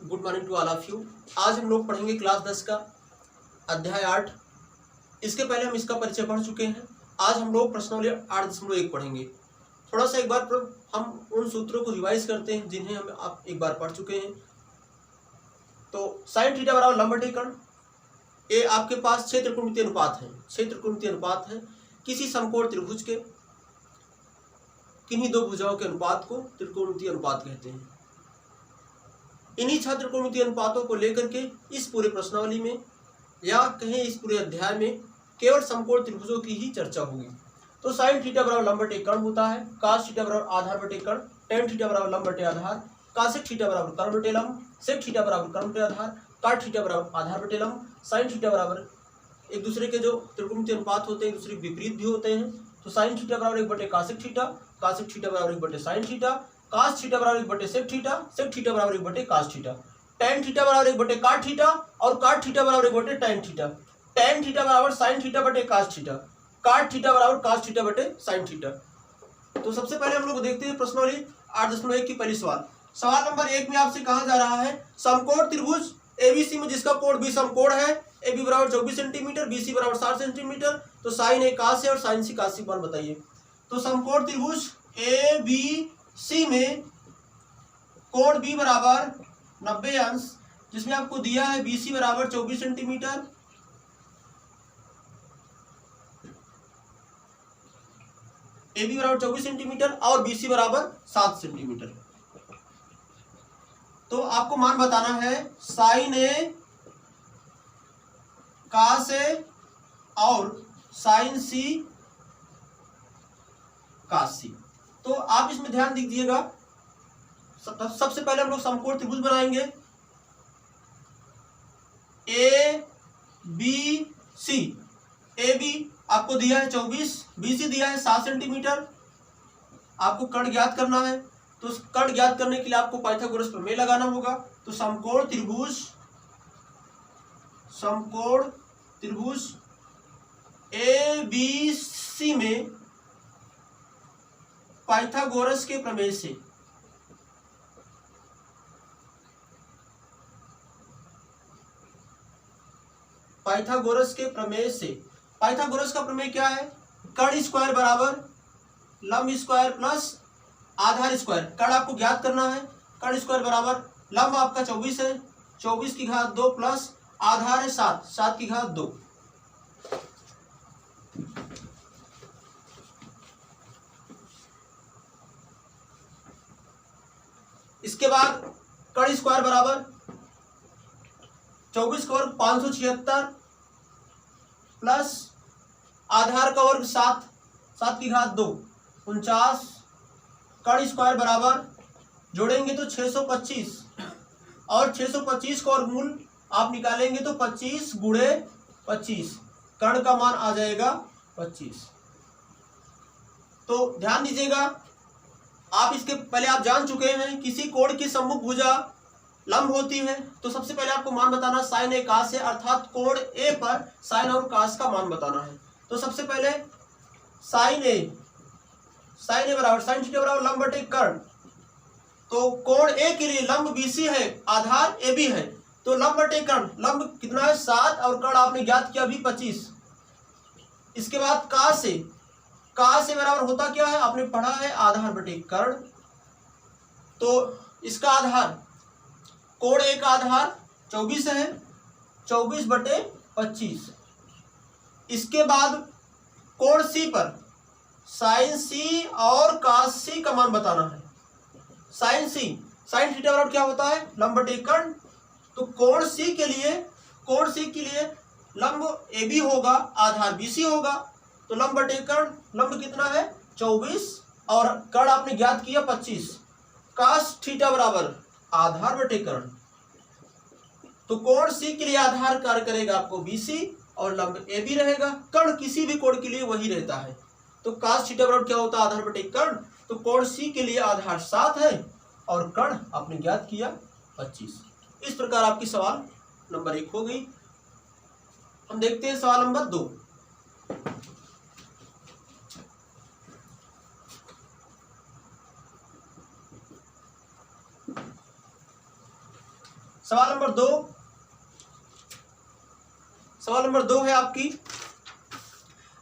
Good morning to all of you. आज हम लोग पढ़ेंगे क्लास 10 का अध्याय 8। इसके पहले हम इसका परिचय पढ़ चुके हैं। आज हम लोग प्रश्नावली 8.1 पढ़ेंगे। थोड़ा सा एक बार हम उन सूत्रों को रिवाइज करते हैं जिन्हें हम आप एक बार पढ़ चुके हैं। तो साइन थीटा बराबर लंब बटे कर्ण, ये आपके पास 6 त्रिकोणमितीय अनुपात है। 6 त्रिकोणमितीय अनुपात है। किसी समकोण त्रिभुज के किन्हीं दो भुजाओं के अनुपात को त्रिकोणमितीय अनुपात कहते हैं। इन्हीं 6 त्रिकोणमितीय अनुपातों को लेकर के इस पूरे प्रश्नावली में या कहें इस पूरे अध्याय में केवल समकोण त्रिभुजों की ही चर्चा होगी। तो साइन थीटा बराबर लंब बटे कर्ण होता है, कास थीटा बराबर आधार बटे कर्ण, टेन थीटा बराबर लंब बटे आधार, कासेक थीटा बराबर कर्ण बटे लंब, सेक थीटा बराबर कर्ण बटे आधार, काट थीटा बराबर आधार बटे लंब, साइन थीटा बराबर एक दूसरे के जो त्रिकोणमितीय अनुपात होते हैं एक दूसरे के विपरीत भी होते हैं। तो साइन थीटा बराबर 1 बटे कासेक थीटा, कासेक थीटा बराबर 1 बटे साइन थीटा, कास थीटा बराबर 1 बटे सेक थीटा बराबर 1 बटे कास थीटा, टेन थीटा बराबर 1 बटे काट थीटा और काट थीटा बराबर 1 बटे टेन थीटा, टेन थीटा बराबर साइन थीटा बटे कास थीटा, काट थीटा बराबर कास थीटा बटे साइन थीटा। तो सबसे पहले हम लोग देखते हैं प्रश्नावली 8.1 की पहली सवाल। सवाल नंबर 1 में आपसे कहा जा रहा है समकोण त्रिभुज एबीसी में जिसका कोण बी समकोण है, ए बी बराबर 24 सेंटीमीटर, बी सी बराबर 60 सेंटीमीटर, तो साइन ए कास है और साइन सी कास मान बताइए। तो समकोण त्रिभुज ए बी सी में कोण बी बराबर 90 अंश, जिसमें आपको दिया है बी सी बराबर 24 सेंटीमीटर, ए बी बराबर 24 सेंटीमीटर और बी सी बराबर 7 सेंटीमीटर। तो आपको मान बताना है साइन ए कास ए और साइन सी कास सी। तो आप इसमें ध्यान दीजिएगा। सबसे पहले हम लोग समकोण त्रिभुज बनाएंगे A B C. A B आपको दिया है 24, बी सी दिया है 7 सेंटीमीटर। आपको कर्ण ज्ञात करना है, तो उस कर्ण ज्ञात करने के लिए आपको पाइथागोरस प्रमेय लगाना होगा। तो समकोण त्रिभुज ए बी सी में पाइथागोरस के प्रमेय से पाइथागोरस का प्रमेय क्या है? कर्ण स्क्वायर बराबर लंब स्क्वायर प्लस आधार स्क्वायर। कर्ण आपको ज्ञात करना है। कर्ण स्क्वायर बराबर लंब आपका 24 है, 24 की घात 2 प्लस आधार है 7, 7 की घात 2। इसके बाद कर्ण स्क्वायर बराबर 24 का वर्ग 576 प्लस आधार का वर्ग 7, 7 की घात 2 49। कर्ण स्क्वायर बराबर जोड़ेंगे तो 625 और 625 का वर्गमूल आप निकालेंगे तो 25 गुणे 25, कर्ण का मान आ जाएगा 25। तो ध्यान दीजिएगा, आप इसके पहले आप जान चुके हैं किसी कोण की सम्मुख भुजा लंब होती है। तो सबसे पहले आपको मान बताना साइन ए कास है, अर्थात कोण ए पर साइन और कास का मान बताना है। तो सबसे पहले साइन ए बराबर साइन थीटा बराबर लंब बटे कर्ण। तो कोण ए के लिए लंब बीसी है, आधार ए बी है, तो लंब बटे कर्ण, लंब कितना है 7 और कर्ण आपने ज्ञात किया अभी 25। इसके बाद कास ए बराबर होता क्या है? आपने पढ़ा है आधार बटे कर्ण। तो इसका आधार कोण ए का आधार 24 है, 24 बटे 25। इसके बाद कोण सी पर साइन सी और कास सी का मान बताना है। साइन थीटा बराबर क्या होता है? लंब बटे कर्ण। तो कोण सी के लिए लंब ए बी होगा, आधार बी सी होगा, तो लंब बटे कर्ण, लंब कितना है 24 और कर्ण आपने ज्ञात किया 25। कास थीटा बराबर आधार बटे कर्ण। तो कोण सी के लिए आधार कार्य करेगा आपको BC और लंब AB रहेगा। कर्ण किसी भी कोण के लिए वही रहता है। तो कास थीटा बराबर क्या होता है? आधार बटे कर्ण। तो कोण C के लिए आधार 7 है और कर्ण आपने ज्ञात किया 25। इस प्रकार आपकी सवाल नंबर 1 हो गई। हम देखते हैं सवाल नंबर 2। सवाल नंबर दो है आपकी,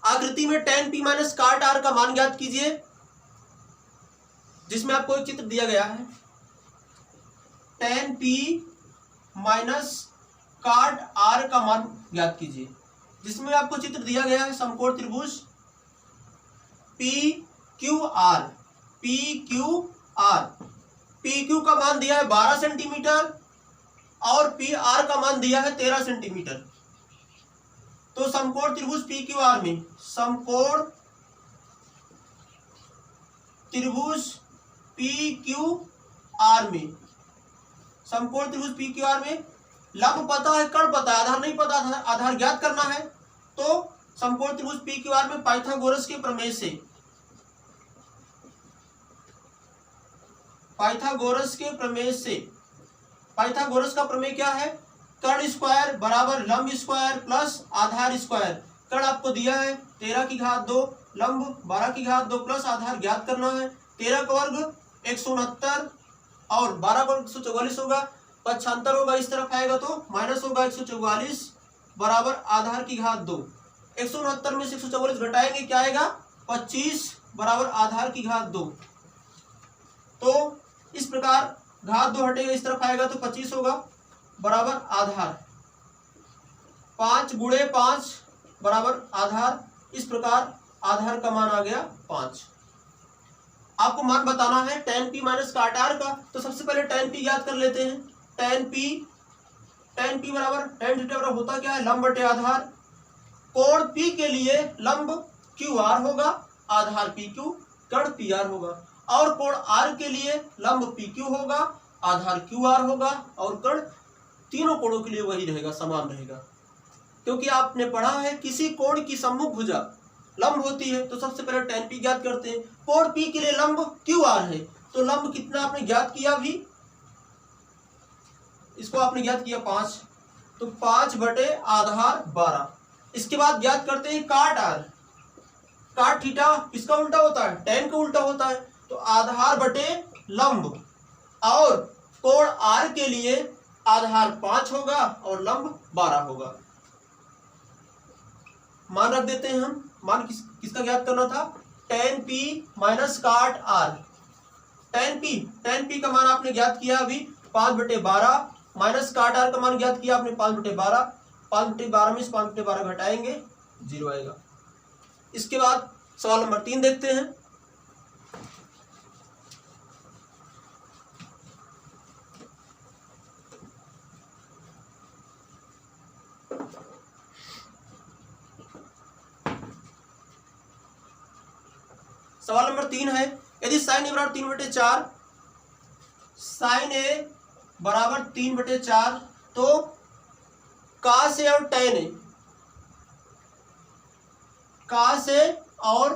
आकृति में tan p minus cot r का मान ज्ञात कीजिए, जिसमें आपको एक चित्र दिया गया है। tan p minus cot r का मान ज्ञात कीजिए, जिसमें आपको चित्र दिया गया है समकोण त्रिभुज PQR। PQ का मान दिया है 12 सेंटीमीटर और PR का मान दिया है 13 सेंटीमीटर। तो समकोण त्रिभुज PQR में, समकोण त्रिभुज PQR में लंब पता है, कर्ण पता है, आधार नहीं पता था, आधार ज्ञात करना है। तो समकोण त्रिभुज PQR में पाइथागोरस के प्रमेय से, पाइथागोरस का प्रमेय क्या है? कर्ण स्क्वायर बराबर लंब स्क्वायर प्लस आधार स्क्वायर। कर्ण आपको दिया है 13 की घात 2, लंब 12 की घात 2 प्लस आधार ज्ञात करना है। 13 का वर्ग 169 और 12 का वर्ग 144 होगा, पक्षांतर होगा इस तरफ आएगा तो माइनस होगा 144 बराबर आधार की घात 2। 169 में से 144 घटाएंगे क्या आएगा? 25 बराबर आधार की घात 2। तो इस प्रकार घात 2 हटेगा इस तरफ आएगा तो 25 होगा बराबर आधार। 5 गुणे 5 बराबर आधार। इस प्रकार आधार का मान आ गया 5। आपको मान बताना है tan p minus cot r का। तो सबसे पहले tan p ज्ञात कर लेते हैं। tan p बराबर tan थीटा बराबर होता क्या है? लंब बटे आधार। कोण p के लिए लंब QR होगा, आधार PQ, कर्ण PR होगा। और कोण R के लिए लंब PQ होगा, आधार QR होगा और कर्ण, तीनों कोणों के लिए वही रहेगा, समान रहेगा। क्योंकि आपने पढ़ा है किसी कोण की सम्मुख भुजा लंब होती है। तो सबसे पहले tan p ज्ञात करते हैं। कोण P के लिए लंब QR है, तो लंब कितना आपने ज्ञात किया? भी इसको आपने ज्ञात किया 5, तो 5 बटे आधार 12। इसके बाद ज्ञात करते हैं cot r। cot थीटा किसका उल्टा होता है? tan का उल्टा होता है। तो आधार बटे लंब, और कोण R के लिए आधार 5 होगा और लंब 12 होगा। मान रख देते हैं हम। मान किसका ज्ञात करना था? tan p minus cot r। tan p का मान आपने ज्ञात किया अभी 5 बटे 12, माइनस cot r का मान ज्ञात किया आपने 5 बटे 12। 5 बटे 12 में से 5 बटे 12 घटाएंगे 0 आएगा। इसके बाद सवाल नंबर 3 देखते हैं। सवाल नंबर 3 है, यदि sin a बराबर 3/4, sin a बराबर 3/4, तो cos a और tan a, cos a और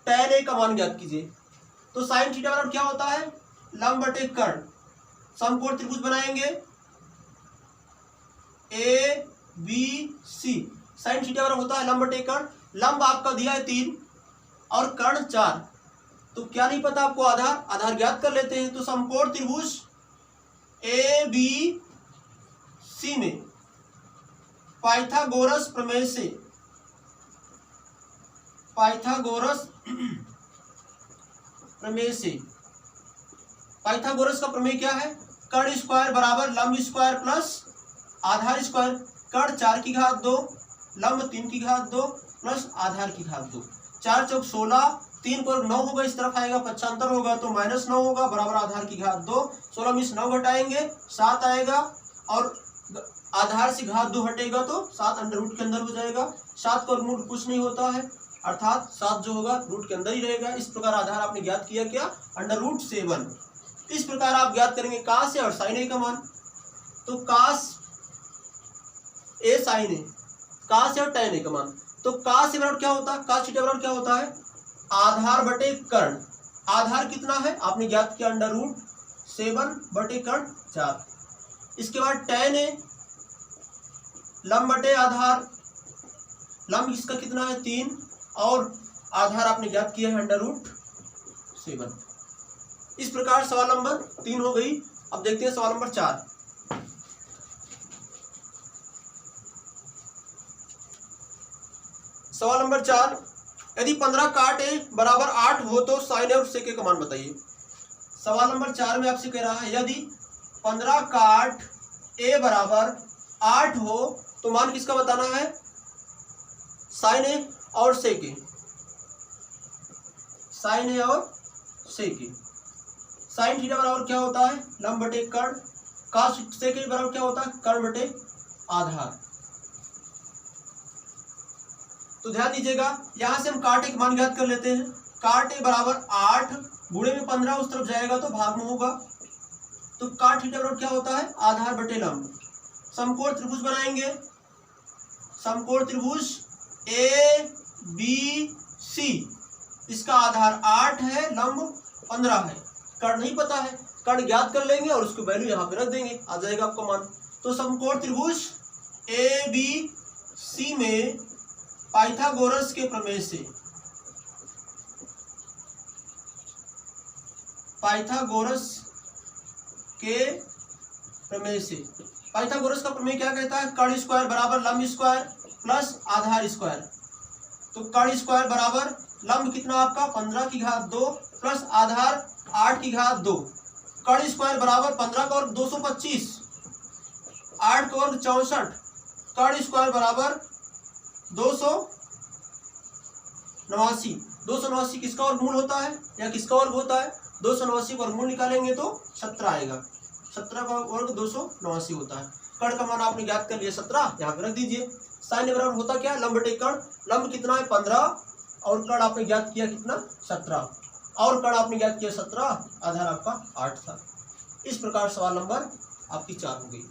tan a का मान ज्ञात कीजिए। तो sin थीटा बराबर क्या होता है? लंब बटे कर्ण। समकोण त्रिभुज बनाएंगे ABC। sin थीटा बराबर होता है लंब बटे कर्ण। लंब आपका दिया है 3 और कर्ण 4, तो क्या नहीं पता आपको? आधार ज्ञात कर लेते हैं। तो समकोण त्रिभुज ABC में पाइथागोरस प्रमेय से, पाइथागोरस का प्रमेय क्या है? कर्ण स्क्वायर बराबर लंब स्क्वायर प्लस आधार स्क्वायर। कर्ण 4 की घात 2, लंब 3 की घात 2 प्लस आधार की घात 2। 4 चौक 16, 3 को 9 होगा इस तरफ आएगा, पक्षांतर होगा तो -9 होगा बराबर आधार की घात 2। 16 में से 9 घटाएंगे 7 आएगा, और आधार से घात 2 हटेगा तो 7 अंडर रूट के अंदर हो जाएगा। 7 का रूट कुछ नहीं होता है, अर्थात 7 जो होगा रूट के अंदर ही रहेगा। इस प्रकार आधार आपने ज्ञात किया क्या? √7। इस प्रकार आप ज्ञात करेंगे cos a और sin a का मान। तो cos a sin a, cos a और tan a का मान। तो cos a बराबर क्या होता है? cos थीटा बराबर क्या होता है? आधार बटे कर्ण। आधार कितना है आपने ज्ञात किया? √7 बटे कर्ण 4। इसके बाद tan a लंब बटे आधार। लंब इसका कितना है? 3, और आधार आपने ज्ञात किया है √7। इस प्रकार सवाल नंबर 3 हो गई। अब देखते हैं सवाल नंबर 4। सवाल नंबर 4, यदि 15 काट ए बराबर 8 हो तो साइन ए और सेक ए का मान बताइए। सवाल नंबर 4 में आपसे कह रहा है यदि 15 काट ए बराबर 8 हो तो मान किसका बताना है, साइन ए और सेक ए, साइन ए और सेक ए। साइन थीटा बराबर क्या होता है, लंब बटे कर्ण, कास सेक ए बराबर क्या होता है, कर्ण बटे आधार। तो ध्यान दीजिएगा, यहां से हम काट ए का मान ज्ञात कर लेते हैं। काट ए बराबर 8 गुणे में 15 उस तरफ जाएगा तो भाग में होगा, तो काट थीटा बराबर क्या होता है, आधार बटे लंब। समकोण त्रिभुज बनाएंगे, समकोण त्रिभुज ए बी सी, इसका आधार 8 है, लंब 15 है, कर्ण नहीं पता है, कर्ण ज्ञात कर लेंगे और उसकी वैल्यू यहाँ पे रख देंगे, आ जाएगा आपका मान। तो समकोण त्रिभुज ए बी सी में पाइथागोरस के प्रमेय से, पाइथागोरस के प्रमेय से, पाइथागोरस का प्रमेय क्या कहता है, कर्ण स्क्वायर बराबर लंब स्क्वायर प्लस आधार स्क्वायर। तो कर्ण स्क्वायर बराबर लंब कितना आपका 15 की घात 2 प्लस आधार 8 की घात 2। कर्ण स्क्वायर बराबर 15 का वर्ग 225, 8 का वर्ग 64, कर्ण स्क्वायर बराबर 289। 289 किसका वर्गमूल होता है या किसका वर्ग होता है, 289 वर्गमूल निकालेंगे तो 17 आएगा, 17 का वर्ग 289 होता है। कर्ण का मान आपने ज्ञात कर लिया 17, यहाँ पे रख दीजिए। साइन बराबर होता क्या, लंब बटे कर्ण, लंब कितना है 15 और कर्ण आपने ज्ञात किया कितना 17, और कर्ण आपने ज्ञात किया 17, आधार आपका 8 था। इस प्रकार सवाल नंबर आपकी 4 हो गई।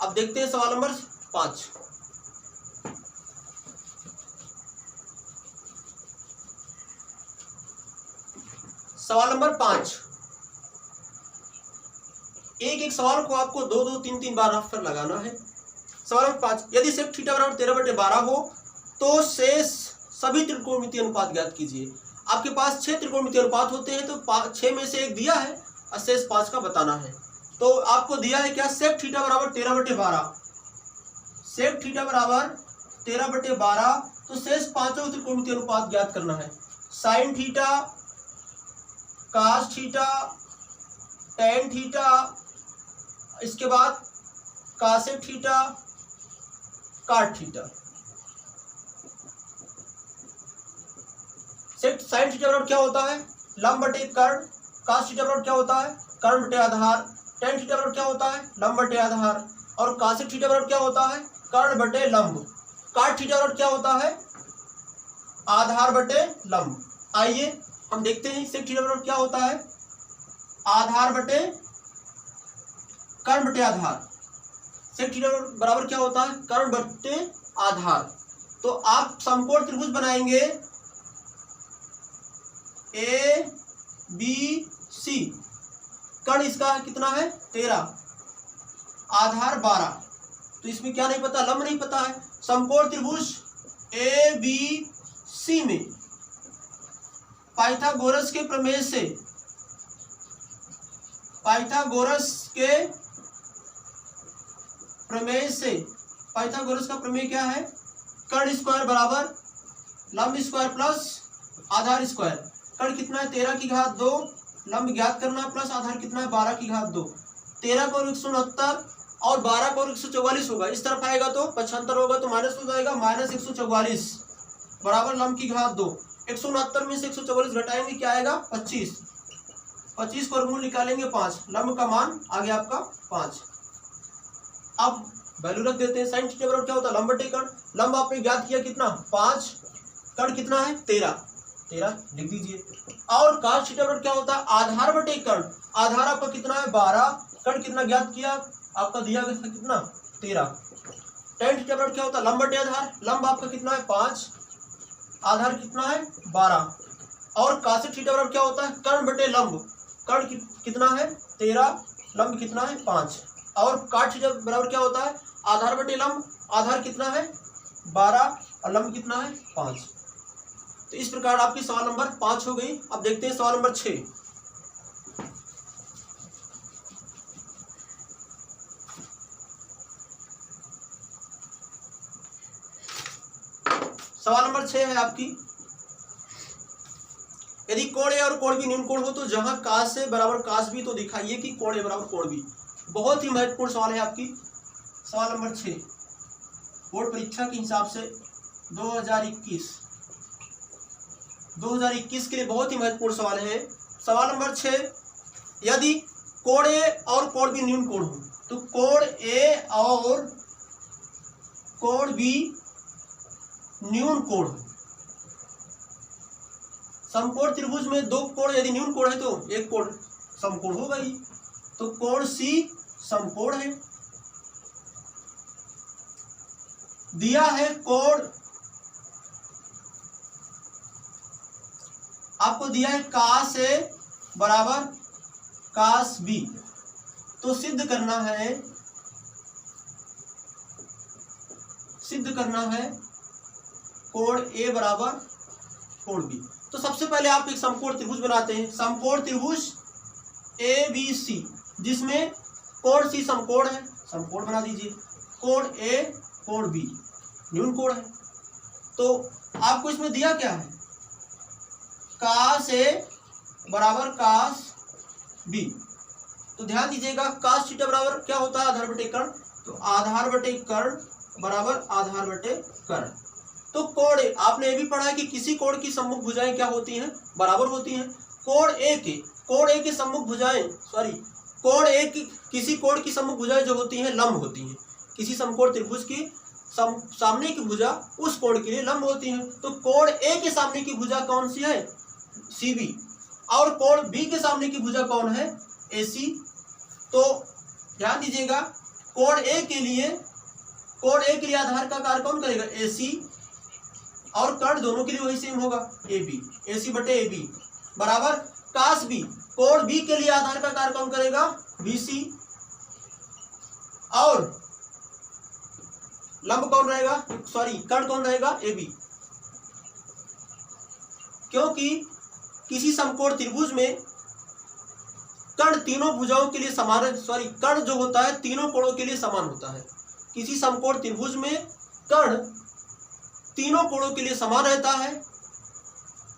अब देखते हैं सवाल नंबर 5। सवाल नंबर 5, एक सवाल को आपको 2-2, 3-3 बार रफ पर लगाना है। सवाल नंबर 5, यदि सेक थीटा बराबर 13/12 हो तो शेष सभी त्रिकोणमितीय अनुपात ज्ञात कीजिए। आपके पास 6 त्रिकोणमितीय अनुपात होते हैं, तो 6 में से एक दिया है और शेष 5 का बताना है। तो आपको दिया है क्या, सेक थीटा बराबर 13/12, सेक थीटा बराबर 13/12, तो शेष 5 त्रिकोणमितीय अनुपात ज्ञात करना है। Sine theta, cos theta, tan theta, इसके बाद cosec theta, cot theta. Sine theta बराबर क्या होता है, लंब बटे कर्ण, कास थीटा बराबर क्या होता है, कर्ण बटे आधार, टेन थीटा बराबर क्या होता है, लंब बटे आधार, और कासेक थीटा बराबर क्या होता है, कर्ण बटे लंब। काट थीटा बराबर क्या होता है, आधार बटे लंब। आइए हम देखते हैं सेक थीटा बराबर क्या होता है, आधार बटे कर्ण बटे आधार। सेक थीटा बराबर क्या होता है, कर्ण बटे आधार। तो आप समकोण त्रिभुज बनाएंगे ए बी सी, कर्ण इसका कितना है 13, आधार 12, तो इसमें क्या नहीं पता, लंब नहीं पता है। समकोण त्रिभुज ए बी सी में पाइथागोरस के प्रमेय से, पाइथागोरस के प्रमेय से, पाइथागोरस का प्रमेय क्या है, कर्ण स्क्वायर बराबर लंब स्क्वायर प्लस आधार स्क्वायर। कर्ण कितना है 13 की घात 2, लंब ज्ञात करना प्लस आधार कितना है 12 की घात 2। 13 को 169 और 12 को 144 होगा, इस तरफ आएगा तो 75 होगा, तो माइनस हो जाएगा, -144 बराबर लंब की घात 2। 169 में से 144 घटाएंगे क्या आएगा 25, 25 को वर्गमूल निकालेंगे 5, लंब का मान आ गया आपका 5। अब वैल्यू रख देते हैं। साइन थीटा बराबर क्या होता है, लंब बटे कर्ण, लंब आपने ज्ञात किया कितना 5, कर्ण कितना है 13 लिख दीजिए। और कास थीटा बराबर क्या होता है, आधार बटे कर्ण, आधार आपका कितना है 12, कर्ण कितना ज्ञात किया आपका दिया गया कितना 13। टेन थीटा बराबर क्या होता है, लंब बटे आधार, लंब आपका कितना है 5, आधार कितना है 12, और कासेक थीटा बराबर क्या होता है, कर्ण बटे लंब, कर्ण कितना है 13, लंब कितना है 5, और काट थीटा बराबर क्या होता है, आधार बटे लंब, आधार कितना है 12 और लंब कितना है 5। तो इस प्रकार आपकी सवाल नंबर 5 हो गई। अब देखते हैं सवाल नंबर 6। सवाल नंबर 6 है आपकी, यदि कोण ए और कोण बी न्यून कोण हो तो जहां काश ए बराबर काश बी तो दिखाइए कि कोण ए बराबर कोण बी। बहुत ही महत्वपूर्ण सवाल है आपकी, सवाल नंबर 6 बोर्ड परीक्षा के हिसाब से 2021 के लिए बहुत ही महत्वपूर्ण सवाल है। सवाल नंबर 6, यदि कोण ए और कोण बी न्यून कोण हो तो कोण ए और कोण बी न्यून कोण हो। समकोण त्रिभुज में दो कोण यदि न्यून कोण है तो एक कोण समकोण होगा ही, तो कोण सी समकोण है। दिया है कोण, आपको दिया है काश ए बराबर काश बी, तो सिद्ध करना है कोण ए बराबर कोण बी। तो सबसे पहले आप एक समकोण त्रिभुज बनाते हैं, समकोण त्रिभुज ए बी सी, जिसमें कोण सी समकोण है, समकोण बना दीजिए। कोण ए कोण बी न्यून कोण है, तो आपको इसमें दिया क्या है, काश ए बराबर काश बी। तो ध्यान दीजिएगा काश थीटा बराबर क्या होता है, आधार बटे कर्ण, तो आधार बटे कर्ण बराबर आधार बटे कर्ण। तो कोण ए, आपने ये भी पढ़ा है कि किसी कोण की सम्मुख भुजाएं क्या होती हैं, बराबर होती हैं। कोण ए के सम्मुख भुजाएं, किसी कोण की सम्मुख भुजाएं जो होती हैं लंब होती हैं। किसी समकोण त्रिभुज की सामने की भुजा उस कोण के लिए लंब होती है। तो कोण ए के सामने की भुजा कौन सी है, सी बी, और कोण बी के सामने की भुजा कौन है, ए सी। तो ध्यान दीजिएगा कोण ए के लिए आधार का कार्य कौन करेगा, ए सी, और कर्ण दोनों के लिए वही सेम होगा, ए बी, ए सी बटे ए बी बराबर काश बी। कोण बी के लिए आधार का कार्य कौन करेगा, बी सी, और लंब कौन रहेगा, कर्ण कौन रहेगा, ए बी। क्योंकि किसी समकोण त्रिभुज में कर्ण तीनों भुजाओं के लिए समान है, कर्ण जो होता है तीनों कोणों के लिए समान होता है। किसी समकोण त्रिभुज में कर्ण तीनों कोणों के लिए समान रहता है,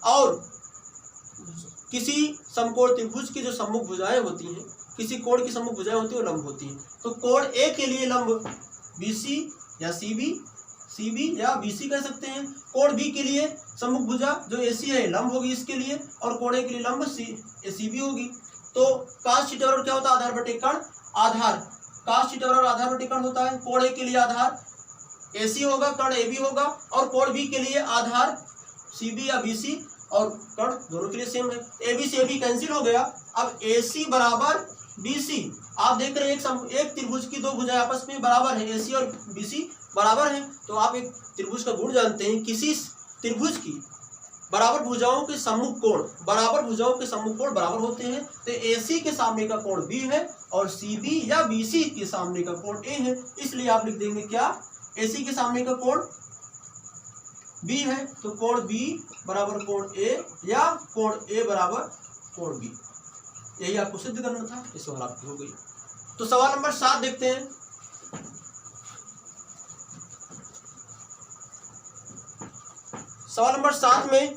और किसी समकोण त्रिभुज की जो सम्मुख भुजाएं होती हैं, किसी कोण की सम्मुख भुजाएं होती हैं वो लंब होती हैं। तो कोण ए के लिए लंब बीसी या सीबी या बीसी कह सकते हैं। कोण बी के लिए सम्मुख भुजा जो एसी है लंब होगी इसके लिए, और कोण ए के लिए लंब सीबी होगी। तो काश थीटा बराबर क्या होता है, आधार बटे कर्ण आधार, काश थीटा बराबर आधार बटे कर्ण होता है। कोण ए के लिए आधार एसी होगा, कर्ण ए बी होगा, और कोण बी के लिए आधार सीबी या बीसी, और कर्ण दोनों के लिए सेम है। ए बी से ए बी कैंसिल हो गया, अब ए सी बराबर बी सी। आप देख रहे हैं एक त्रिभुज की दो भुजाएं आपस में बराबर है, ए सी और बी सी बराबर है। तो आप एक त्रिभुज का गुण जानते हैं, किसी त्रिभुज की बराबर भुजाओं के सम्मुख कोण बराबर होते हैं। तो ए सी के सामने का कोण बी है और सी बी या बी सी के सामने का कोण ए है, इसलिए आप लिख देंगे क्या, ए सी के सामने का कोण बी है, तो कोण बी बराबर कोण ए या कोण ए बराबर कोण बी। यही आपको सिद्ध करना था, इस सवाल आपकी हो गई। तो सवाल नंबर 7 देखते हैं। सवाल नंबर 7 में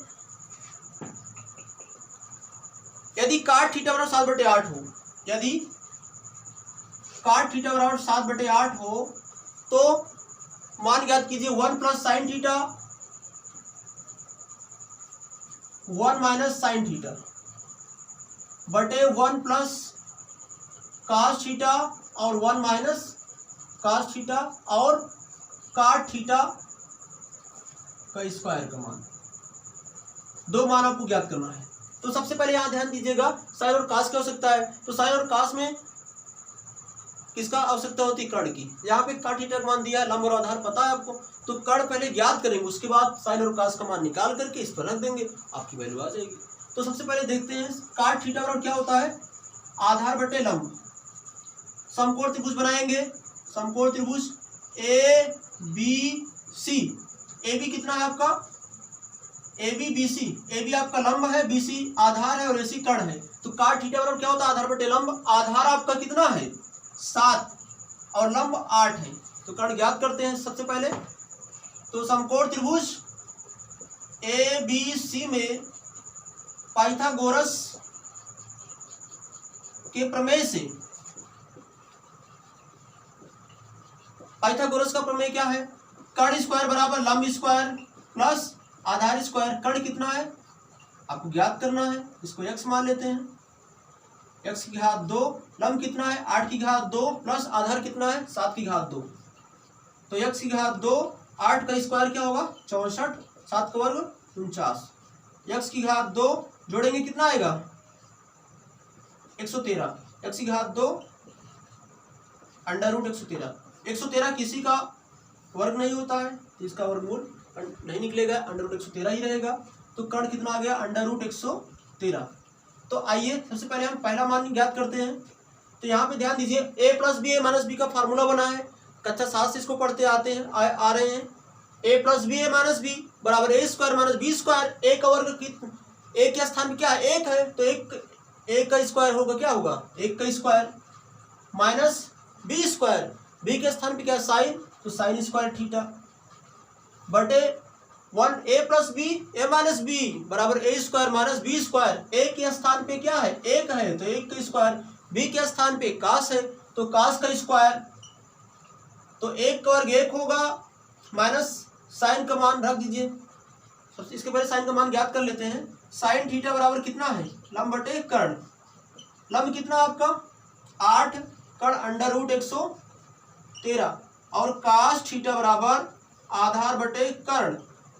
यदि काट थीटा बराबर 7/8 हो, यदि काट थीटा बराबर 7/8 हो तो मान ज्ञात कीजिए 1 plus sine theta 1 minus sine theta बटे 1 प्लस कास थीटा और 1 माइनस कास थीटा और काट थीटा का स्क्वायर का मान, दो मान आपको ज्ञात करना है। तो सबसे पहले यहां ध्यान दीजिएगा साइन और कास की आवश्यकता है। तो साइन और कास में किसका आवश्यकता होती है, कर्ण की। यहाँ पे काट थीटा का मान दिया है, लंब और आधार पता है आपको, तो कर्ण पहले ज्ञात करेंगे, उसके बाद साइन और कास का मान निकाल करके इस पर रख देंगे, आपकी वैल्यू आ जाएगी। तो सबसे पहले देखते हैं काट थीटा और क्या होता है, आधार बटे लंब। समकोण त्रिभुज बनाएंगे, समकोण त्रिभुज A B C. A B कितना है आपका, A B B C, A B आपका लंब है, बी सी आधार है और ए सी कर्ण है। तो काट थीटा बराबर क्या होता है, आधार बटे लंब। आधार आपका कितना है 7 और लंब 8 है, तो कर्ण ज्ञात करते हैं सबसे पहले। तो समकोण त्रिभुज ए बी सी में पाइथागोरस के प्रमेय से, पाइथागोरस का प्रमेय क्या है? कर्ण स्क्वायर बराबर लंब स्क्वायर प्लस आधार स्क्वायर। कर्ण कितना है आपको ज्ञात करना है, इसको x मान लेते हैं, x की घात 2, लंब कितना है 8 की घात 2 प्लस आधार कितना है 7 की घात 2, तो x की घात 2, 8 का स्क्वायर क्या होगा 64, 7 का वर्ग 49, x की घात 2 जोड़ेंगे कितना आएगा 113, x की घात 2 अंडर रूट 113, 113 किसी का वर्ग नहीं होता है तो इसका वर्गमूल नहीं निकलेगा, अंडर रूट 113 ही रहेगा। तो कर्ण कितना आ गया अंडर रूट 113। तो आइए सबसे पहले हम पहला मान ज्ञात करते हैं। तो यहाँ पे ध्यान दीजिए a plus B A minus B का फार्मूला बना है, कक्षा 7 से इसको पढ़ते आते हैं आ रहे हैं। a plus B A minus B बराबर A square minus B square. A का वर्ग ए के स्थान में क्या है 1 है, तो एक का स्क्वायर होगा क्या होगा 1 का square minus B square, B के स्थान पे क्या है साइन, तो साइन स्क्वायर थीटा बटे 1 ए plus B A minus B बराबर A square minus B square. ए के स्थान पे क्या है 1 है तो 1 का स्क्वायर, बी के स्थान पे कास है तो कास का स्क्वायर, तो 1 का वर्ग 1 होगा माइनस साइन का मान रख दीजिए। सबसे इसके पहले साइन का मान ज्ञात कर लेते हैं। साइन थीटा बराबर कितना है लंब बटे कर्ण, लंब कितना आपका 8, कर्ण अंडर रूट 113 और कास थीटा बराबर आधार बटे कर्ण,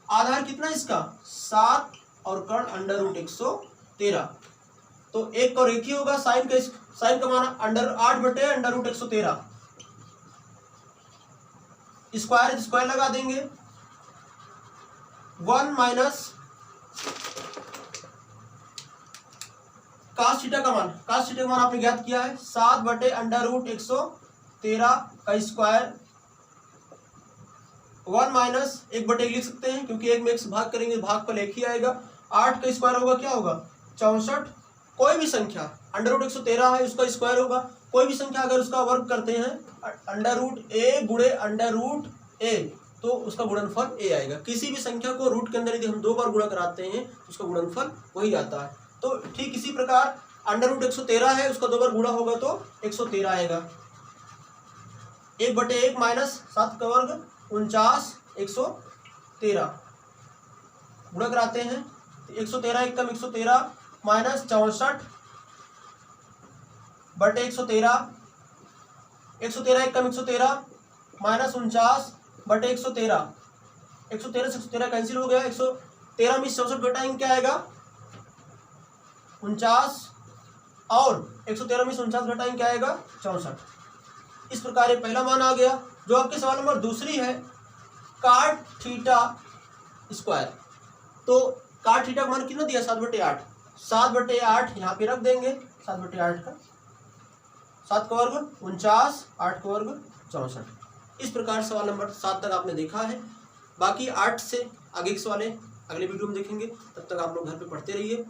आधार कितना इसका 7 और कर्ण अंडर रूट 113, तो एक का एक ही होगा साइन का मान अंडर 8 बटे अंडर रूट 113, स्क्वायर स्क्वायर लगा देंगे 1 माइनस कास थीटा का मान, कास थीटा का मान आपने ज्ञात किया है 7 बटे अंडर रूट 113 का स्क्वायर, 1 माइनस 1 बटे लिख सकते हैं क्योंकि 1 में 1 से भाग करेंगे भाग पर 1 ही आएगा। 8 का स्क्वायर होगा क्या होगा 64, कोई भी संख्या अंडर रूट 113 है उसका स्क्वायर होगा, कोई भी संख्या अगर उसका वर्ग करते हैं अंडर रूट ए गुणे अंडर रूट ए तो उसका गुणनफल ए आएगा। किसी भी संख्या को रूट के अंदर यदि हम 2 बार गुणा कराते हैं तो उसका गुणनफल वही आता है। तो ठीक इसी प्रकार अंडर रूट 113 है उसका 2 बार गुणा होगा तो 113 आएगा। 1 बटे 1 माइनस 7 का वर्ग 49, 113 गुणा कराते हैं तो 113 एक कम 113 माइनस 64 बटे 113, 113 एक कम 113 माइनस 49 बटे 113, 113 से 113 कैंसिल हो गया, 113 में 64 घटाएंगे क्या आएगा 49 और 113 में 49 घटाएंगे क्या आएगा 64। इस प्रकार ये पहला मान आ गया। जो आपके सवाल नंबर दूसरी है काट थीटा स्क्वायर, तो काट थीटा का मान कितना दिया 7 बटे 8, 7 बटे 8 यहाँ पे रख देंगे, 7 बटे 8 का 7 का वर्ग 49, 8 का वर्ग 64। इस प्रकार सवाल नंबर 7 तक आपने देखा है। बाकी 8 से आगे के सवाल अगले वीडियो में देखेंगे, तब तक आप लोग घर पे पढ़ते रहिए।